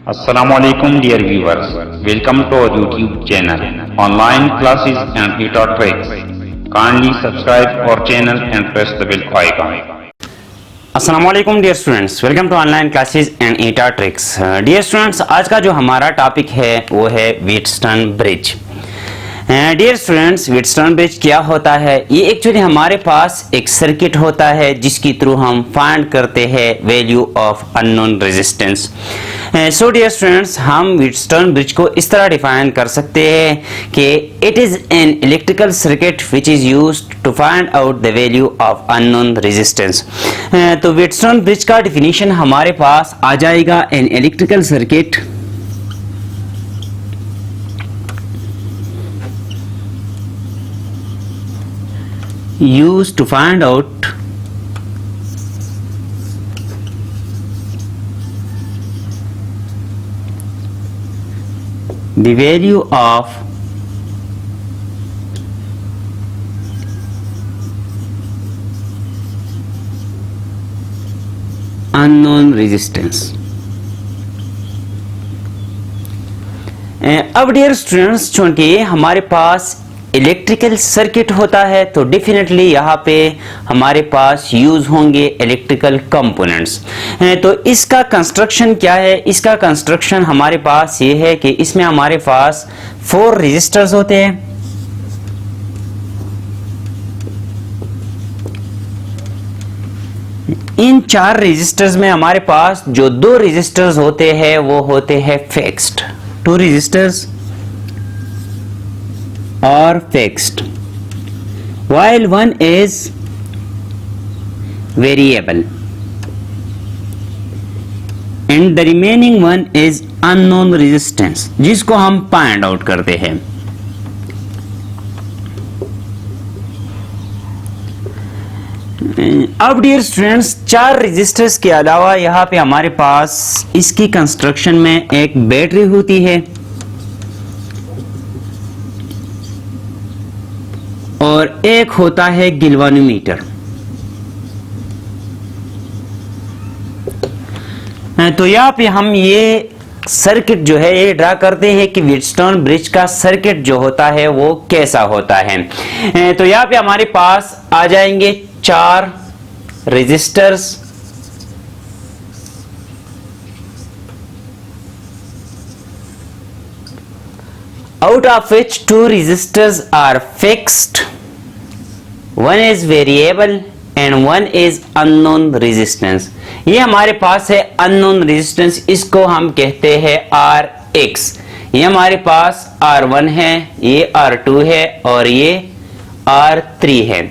Assalamualaikum dear viewers. Welcome to our YouTube channel. Online classes and ETA tricks. Kindly subscribe our channel and press the bell icon. अस्सलामुअलैकुम dear students, welcome to online classes and eta tricks. Dear students, आज का जो हमारा topic है वो है Wheatstone bridge. Dear students, Wheatstone bridge क्या होता है? ये एक्चुअली हमारे पास एक सर्किट होता है जिसकी थ्रू हम फाइंड करते हैं value of unknown resistance. So dear students, हम व्हीटस्टोन ब्रिज को इस तरह डिफाइन कर सकते हैं कि it is an electrical circuit which is used to find out the value of unknown resistance. तो व्हीटस्टोन ब्रिज का डिफिनीशन हमारे पास आ जाएगा, an electrical circuit used to find out the value of unknown resistance। अब dear students, चूंकि हमारे पास electrical circuit होता है तो डेफिनेटली यहाँ पे हमारे पास यूज होंगे इलेक्ट्रिकल कंपोनेंट्स। तो इसका कंस्ट्रक्शन क्या है? इसका कंस्ट्रक्शन हमारे पास ये है कि इसमें हमारे पास 4 रेजिस्टर्स होते हैं। इन 4 रेजिस्टर्स में हमारे पास जो 2 रेजिस्टर्स होते हैं वो होते हैं fixed. 2 resistors or fixed, while one is variable and the remaining one is unknown resistance, जिसको हम फाइंड आउट करते हैं। अब डियर स्टूडेंट्स, 4 रेजिस्टर्स के अलावा यहाँ पे हमारे पास इसकी कंस्ट्रक्शन में एक बैटरी होती है और एक होता है गिल्वानोमीटर। तो यहाँ पे हम ये सर्किट जो है ये ड्रा करते हैं कि व्हीटस्टोन ब्रिज का सर्किट जो होता है वो कैसा होता है। तो यहाँ पे हमारे पास आ जाएंगे 4 resistors, out of which 2 resistors are fixed, one is variable and one is unknown resistance। ये हमारे पास है unknown resistance, इसको हम कहते हैं Rx। ये हमारे पास R1 है, ये R2 है और ये R3 है।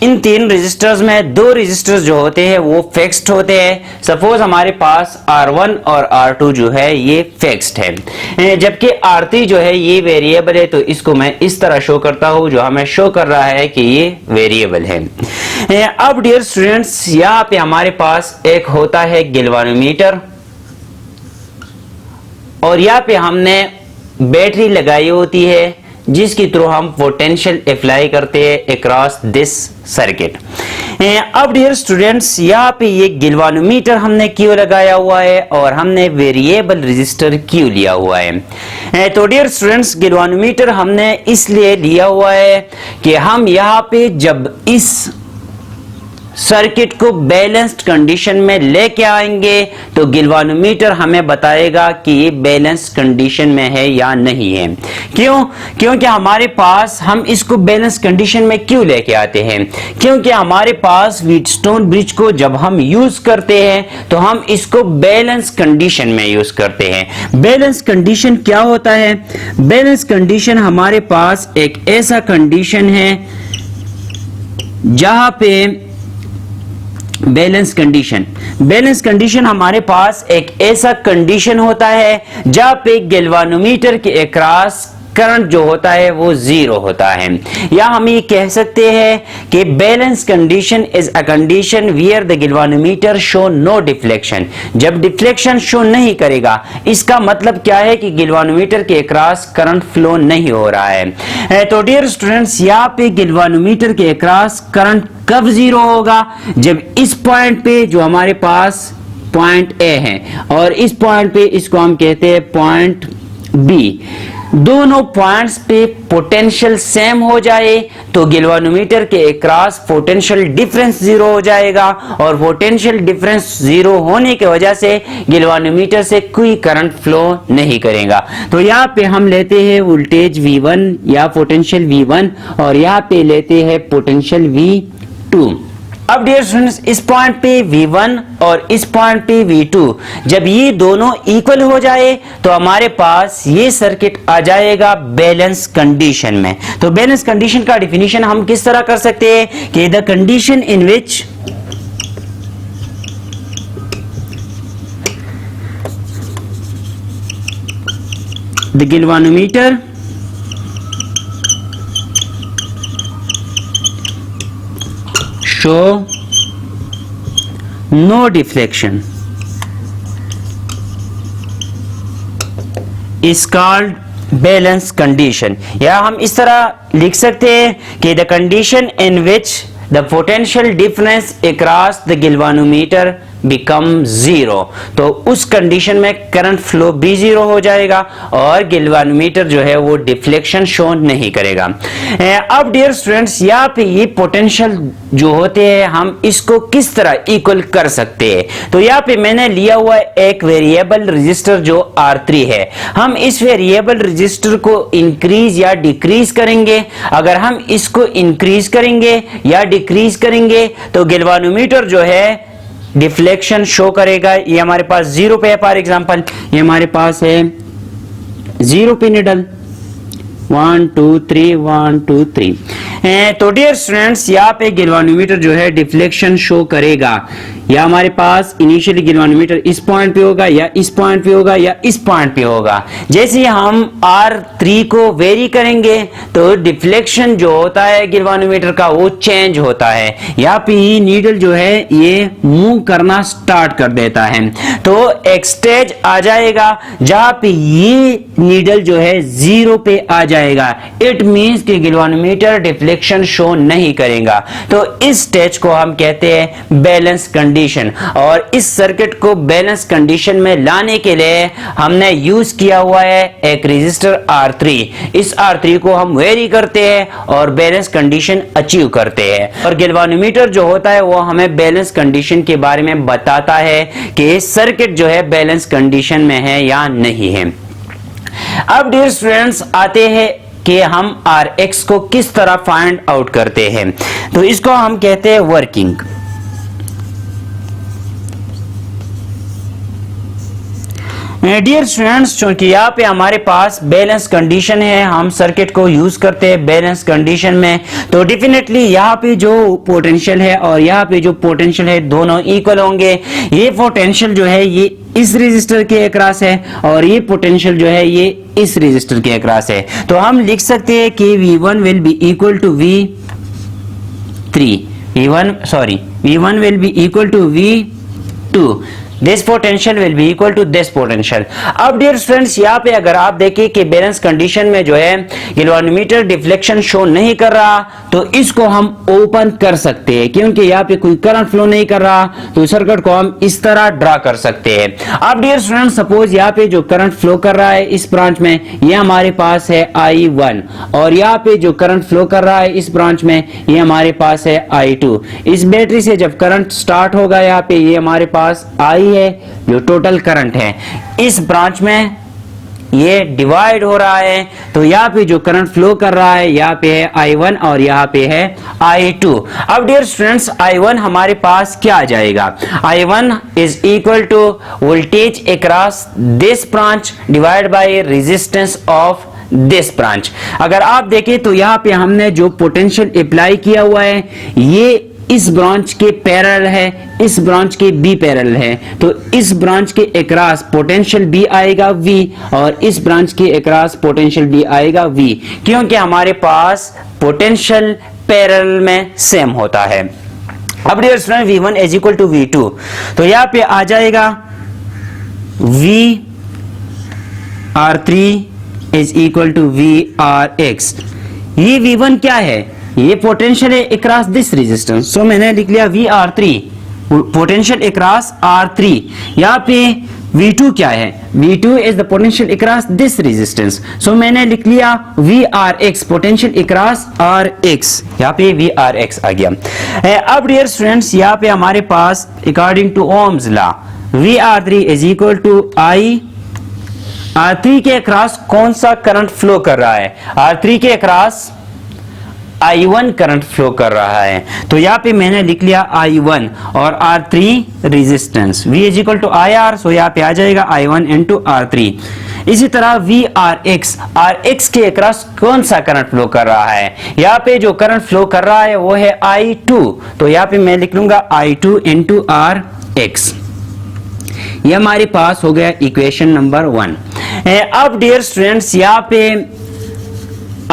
इन 3 रेजिस्टर्स में 2 रेजिस्टर्स जो होते हैं वो फिक्स्ड होते हैं। सपोज हमारे पास R1 और R2 जो है ये फिक्स्ड है, जबकि R3 जो है ये वेरिएबल है। तो इसको मैं इस तरह शो करता हूं, जो हमें शो कर रहा है कि ये वेरिएबल है। अब डियर स्टूडेंट्स, यहाँ पे हमारे पास एक होता है गिल्वानोमीटर और यहाँ पे हमने बैटरी लगाई होती है जिसके थ्रू हम पोटेंशियल अप्लाई करते हैं अक्रॉस दिस सर्किट। अब डियर स्टूडेंट्स, यहाँ पे ये गिल्वानोमीटर हमने क्यों लगाया हुआ है और हमने वेरिएबल रेजिस्टर क्यों लिया हुआ है? तो डियर स्टूडेंट्स, गिल्वानोमीटर हमने इसलिए लिया हुआ है कि हम यहाँ पे जब इस सर्किट को बैलेंस्ड कंडीशन में लेके आएंगे तो गिल्वानोमीटर हमें बताएगा कि ये बैलेंस्ड कंडीशन में है या नहीं है। क्यों? क्योंकि हमारे पास, हम इसको बैलेंस कंडीशन में क्यों लेके आते हैं? क्योंकि हमारे पास व्हीटस्टोन ब्रिज को जब हम यूज करते हैं तो हम इसको बैलेंस कंडीशन में यूज करते हैं। बैलेंस कंडीशन क्या होता है? बैलेंस कंडीशन हमारे पास एक ऐसा कंडीशन है जहां पे बैलेंस कंडीशन हमारे पास एक ऐसा कंडीशन होता है जहां पे गैल्वानोमीटर के अक्रॉस करंट जो होता है वो 0 होता है। या हम ये कह सकते हैं कि balance condition is a condition where the galvanometer show no deflection. जब डिफ्लेक्शन शो नहीं करेगा, इसका मतलब क्या है कि गैल्वानोमीटर के अक्रॉस करंट फ्लो नहीं हो रहा है। तो डियर स्टूडेंट्स, यहाँ पे गैल्वानोमीटर के अक्रॉस करंट कब 0 होगा? जब इस पॉइंट पे जो हमारे पास पॉइंट ए है और इस पॉइंट पे इसको हम कहते हैं पॉइंट बी। दोनों पॉइंट्स पे पोटेंशियल सेम हो जाए तो गैल्वेनोमीटर के अक्रॉस पोटेंशियल डिफरेंस जीरो हो जाएगा और पोटेंशियल डिफरेंस जीरो होने की वजह से गैल्वेनोमीटर से कोई करंट फ्लो नहीं करेगा। तो यहाँ पे हम लेते हैं वोल्टेज V1 या पोटेंशियल V1 और यहाँ पे लेते हैं पोटेंशियल V2। अब डियर स्टूडेंट्स, इस पॉइंट पे V1 और इस पॉइंट पे V2 जब ये दोनों इक्वल हो जाए तो हमारे पास ये सर्किट आ जाएगा बैलेंस कंडीशन में। तो बैलेंस कंडीशन का डिफिनीशन हम किस तरह कर सकते हैं कि the condition in which the galvanometer show no deflection is called balance condition। या हम इस तरह लिख सकते हैं कि the condition in which the potential difference across the galvanometer become zero। तो उस कंडीशन में करंट फ्लो भी जीरो हो जाएगा और गैल्वेनोमीटर जो है वो डिफ्लेक्शन शो नहीं करेगा। अब डियर स्टूडेंट्स, यहाँ पे ये पोटेंशियल जो होते हैं हम इसको किस तरह इक्वल कर सकते हैं। तो यहाँ पे मैंने लिया हुआ एक वेरिएबल रजिस्टर जो R3 है। हम इस वेरिएबल रजिस्टर को इंक्रीज या डिक्रीज करेंगे। अगर हम इसको इंक्रीज करेंगे या डिक्रीज करेंगे तो गैल्वेनोमीटर जो है डिफ्लेक्शन शो करेगा। ये हमारे पास 0 पे है, फॉर एग्जांपल ये हमारे पास है 0 पे निडल 1 2 3 1 2 3। तो डियर स्टूडेंट्स, यहाँ पे गैल्वेनोमीटर जो है डिफ्लेक्शन शो करेगा। या हमारे पास इनिशियली गैल्वेनोमीटर इस पॉइंट पे होगा या इस पॉइंट पे होगा या इस पॉइंट पे होगा। जैसे हम R3 को वेरी करेंगे तो डिफ्लेक्शन जो होता है गैल्वेनोमीटर का वो चेंज होता है। यहाँ पे ये नीडल जो है ये मूव करना स्टार्ट कर देता है। तो एक स्टेज आ जाएगा जहां पे ये नीडल जो है 0 पे आ जाएगा। इट मींस कि गैल्वेनोमीटर डिफ्लेक्शन शो नहीं करेगा। तो इस स्टेज को हम कहते हैं बैलेंस कंडीशन। और इस सर्किट को बैलेंस कंडीशन में लाने के लिए हमने यूज किया हुआ है एक रेजिस्टर R3। इस R3 को हम वेरी करते हैं और बैलेंस कंडीशन अचीव करते हैं। और गैल्वेनोमीटर जो होता है वो हमें बैलेंस कंडीशन के बारे में बताता है कि सर्किट जो है बैलेंस कंडीशन में है या नहीं है। अब डियर स्टूडेंट्स, आते हैं कि हम Rx को किस तरह फाइंड आउट करते हैं। तो इसको हम कहते हैं वर्किंग। डियर स्टूडेंट्स, क्योंकि यहाँ पे हमारे पास बैलेंस कंडीशन है, हम सर्किट को यूज करते हैं बैलेंस कंडीशन में, तो डेफिनेटली यहाँ पे जो पोटेंशियल है और यहाँ पे जो पोटेंशियल है दोनों इक्वल होंगे। ये पोटेंशियल जो है ये इस रेजिस्टर के अक्रॉस है और ये पोटेंशियल जो है ये इस रेजिस्टर के अक्रॉस है। तो हम लिख सकते हैं कि V1 will be equal to V1 will be equal to V2। This potential will be equal to this potential. अब डियर स्टूडेंट्स, यहाँ पे अगर आप देखें कि बैलेंस कंडीशन में जो है गैल्वेनोमीटर डिफ्लेक्शन शो नहीं कर रहा तो इसको हम ओपन कर सकते हैं, क्योंकि यहाँ पे कोई करंट फ्लो नहीं कर रहा तो सर्किट को हम इस तरह ड्रा कर सकते हैं। अब डियर स्टूडेंट्स, सपोज यहाँ पे जो करंट फ्लो कर रहा है इस ब्रांच में ये हमारे पास है I1 और यहाँ पे जो करंट फ्लो कर रहा है इस ब्रांच में ये हमारे पास है I2। इस बैटरी से जब करंट स्टार्ट होगा यहाँ पे ये हमारे पास I है जो टोटल करंट है। इस ब्रांच में ये डिवाइड हो रहा है तो यहाँ पे जो करंट फ्लो कर रहा है यहाँ पे है I1 और यहाँ पे है I2। अब डियर स्टूडेंट्स, I1 हमारे पास क्या आ जाएगा? I1 is equal to voltage across this branch divide by resistance of this branch. अगर आप देखें तो यहाँ पे हमने जो पोटेंशियल अप्लाई किया हुआ है ये इस ब्रांच के पैरेलल है, इस ब्रांच के बी पैरेलल है। तो इस ब्रांच के अक्रॉस पोटेंशियल बी आएगा V और इस ब्रांच के अक्रॉस पोटेंशियल बी आएगा V, क्योंकि हमारे पास पोटेंशियल पैरेलल में सेम होता है। अब dear student, V1 is equal to V2 तो यहाँ पे आ जाएगा VR3 is equal to VRX। ये V1 क्या है? ये पोटेंशियल है अक्रॉस दिस रेजिस्टेंस। सो मैंने लिख लिया VR3 पोटेंशियल अक्रॉस R3। यहाँ पे V2 क्या है? V2 is the potential across this resistance. So मैंने लिख लिया VRX, पोटेंशियल अक्रॉस RX। यहाँ पे VRX आ गया। अब डियर स्टूडेंट्स, यहाँ पे हमारे पास according to Ohm's law VR3 is equal to I। R3 के अक्रॉस कौन सा करंट फ्लो कर रहा है? R3 के अक्रॉस I1 करंट फ्लो कर रहा है। तो यहाँ पे मैंने लिख लिया I1 और R3 resistance V is equal to IR। So यहाँ पे आ जाएगा I1 इंटू R3। इसी तरह VRX, RX के अक्रॉस कौन सा करंट फ्लो कर रहा है? यहाँ पे जो करंट फ्लो कर रहा है वो है I2। तो यहाँ पे मैं लिख लूंगा I2 इंटू RX। ये हमारे पास हो गया इक्वेशन नंबर 1। अब डियर स्टूडेंट्स, यहाँ पे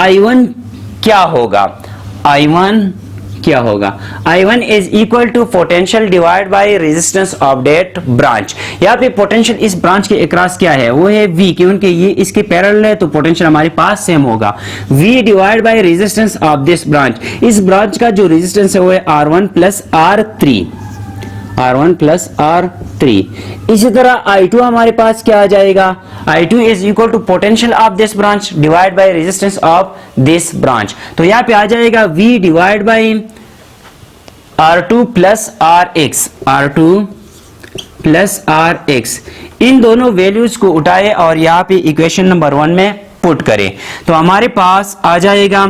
I1 क्या होगा? I1 क्या होगा? I1 is equal to potential divide by resistance of that branch. यहाँ पे पोटेंशियल इस ब्रांच के अक्रॉस क्या है? वो है V, क्योंकि ये इसके पैरेलल है तो पोटेंशियल हमारे पास सेम होगा। V divide by resistance of this branch. इस ब्रांच का जो रेजिस्टेंस है वो है R1 plus R3। R1 plus R3। इसी तरह I2 हमारे पास क्या आ जाएगा? I2 is equal to potential of this branch divide by resistance of this branch. तो यहाँ पे आ जाएगा V divide by R2 plus RX। R2 plus RX। इन दोनों वैल्यूज को उठाए और यहाँ पे इक्वेशन नंबर 1 में पुट करें तो हमारे पास आ जाएगा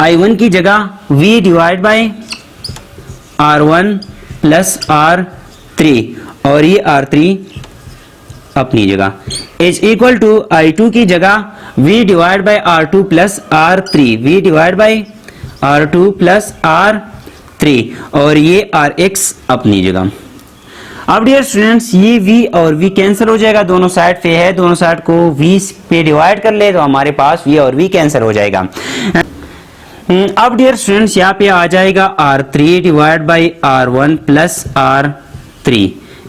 I1 की जगह V divide bye R1 plus R3 और ये R3 अपनी जगह इज इक्वल टू I2 की जगह V divide by R2 plus R3। V divide by R2 plus R3 और ये RX अपनी जगह। अब डियर स्टूडेंट्स, ये V और V कैंसिल हो जाएगा, दोनों साइड पे है, दोनों साइड को V पे डिवाइड कर ले तो हमारे पास V और V कैंसिल हो जाएगा। अब डियर स्टूडेंट्स, यहाँ पे आ जाएगा R3 divide by R1 plus R3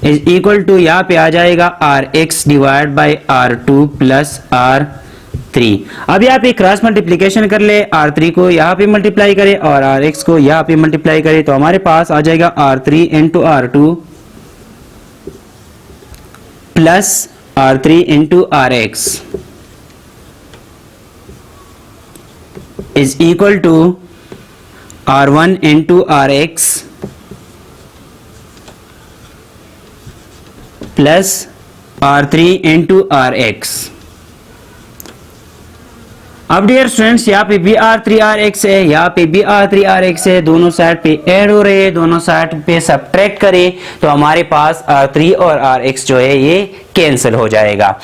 is equal to यहाँ पे आ जाएगा RX divide by R2 plus R3। अब यहाँ पे क्रॉस मल्टीप्लीकेशन कर ले, R3 को यहाँ पे मल्टीप्लाई करे और RX को यहाँ पे मल्टीप्लाई करे तो हमारे पास आ जाएगा R3 into R2 plus R3 into RX is equal to R1 into RX plus R3 into RX। अब डियर स्टूडेंट्स, यहाँ पे भी R3RX है, यहाँ पे भी R3RX है, दोनों साइड पे ऐड हो रहे हैं, दोनों साइड पे सब्ट्रैक्ट करें तो हमारे पास R3 और RX जो है ये कैंसिल हो जाएगा,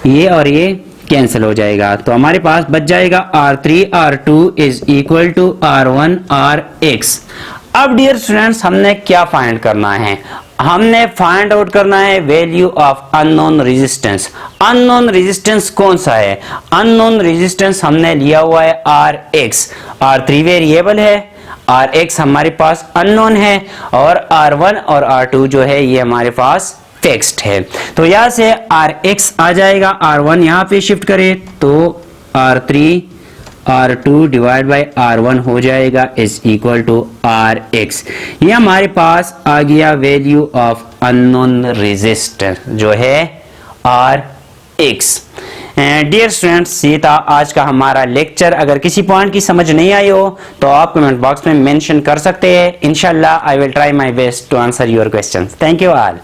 ये और ये कैंसिल हो जाएगा। तो हमारे पास बच जाएगा R3 R2 is equal to R1 RX। अब डियर स्टूडेंट्स, हमने क्या फाइंड करना है? हमने फाइंड आउट करना है value of unknown resistance. Unknown resistance कौन सा है? अननोन रेजिस्टेंस हमने लिया हुआ है RX। R3 वेरिएबल है, RX हमारे पास अननोन है और R1 और R2 जो है ये हमारे पास फिक्स्ड है। तो यहां से RX आ जाएगा, R1 यहां पे शिफ्ट करें तो R3 R2 divide by R1 हो जाएगा इज इक्वल टू RX। ये हमारे पास आ गया वैल्यू ऑफ अननोन रेजिस्टर जो है RX। डियर स्टूडेंट्स, ये था आज का हमारा लेक्चर। अगर किसी पॉइंट की समझ नहीं आई हो तो आप कमेंट बॉक्स में मेंशन कर सकते हैं। इंशाल्लाह I will try my best to answer your questions. Thank you all.